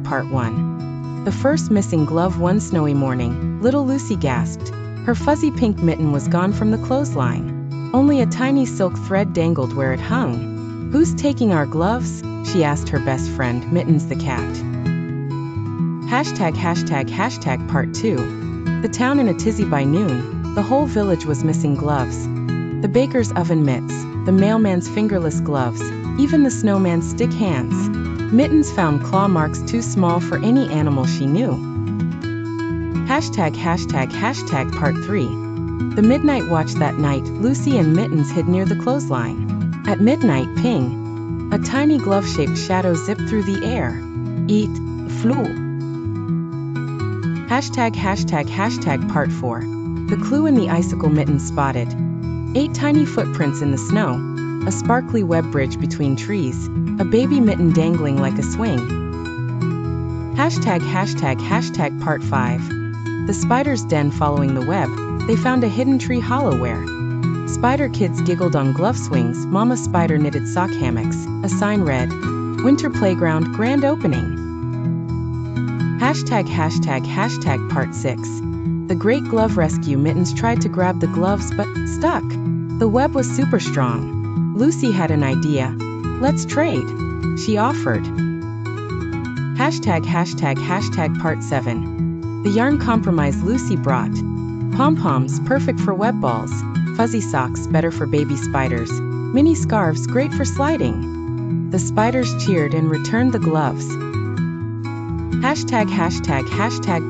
Part 1. The first missing glove. One snowy morning, little Lucy gasped. Her fuzzy pink mitten was gone from the clothesline. Only a tiny silk thread dangled where it hung. "Who's taking our gloves?" she asked her best friend, Mittens the cat. Part 2. The town in a tizzy. By noon, the whole village was missing gloves. The baker's oven mitts, the mailman's fingerless gloves, even the snowman's stick hands. Mittens found claw marks too small for any animal she knew. Part 3. The midnight watch. That night, Lucy and Mittens hid near the clothesline. At midnight, ping! A tiny glove-shaped shadow zipped through the air. It flew. Part 4. The clue in the icicle. Mittens spotted 8 tiny footprints in the snow, a sparkly web bridge between trees, a baby mitten dangling like a swing. Part 5. The spider's den. Following the web, they found a hidden tree hollow where spider kids giggled on glove swings. Mama spider knitted sock hammocks. A sign read, "Winter playground, grand opening." Part 6. The Great Glove Rescue. Mittens tried to grab the gloves but stuck. The web was super strong. Lucy had an idea. "Let's trade," she offered. Part 7. The yarn compromise. Lucy brought pom-poms, perfect for web balls, fuzzy socks, better for baby spiders, mini scarves, great for sliding. The spiders cheered and returned the gloves.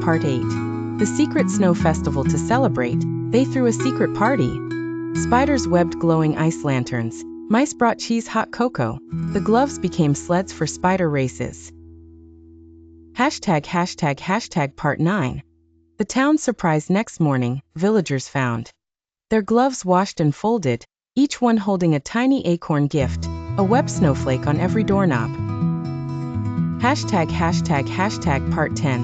Part 8. The secret snow festival. To celebrate, they threw a secret party. Spiders webbed glowing ice lanterns. Mice brought cheese hot cocoa. The gloves became sleds for spider races. Part 9. The town surprise. Next morning, villagers found their gloves washed and folded, each one holding a tiny acorn gift, a web snowflake on every doorknob. Part 10.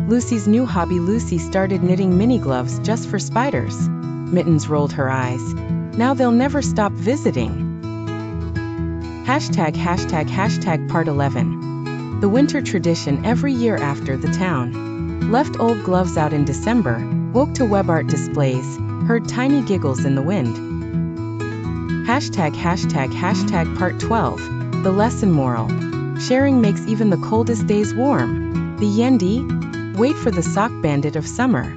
Lucy's new hobby. Lucy started knitting mini gloves just for spiders. Mittens rolled her eyes. Now they'll never stop visiting. Part 11. The winter tradition. Every year after the town left old gloves out in December, woke to web art displays, heard tiny giggles in the wind. Part 12. The lesson. Moral. Sharing makes even the coldest days warm. The Yendi? Wait for the sock bandit of summer.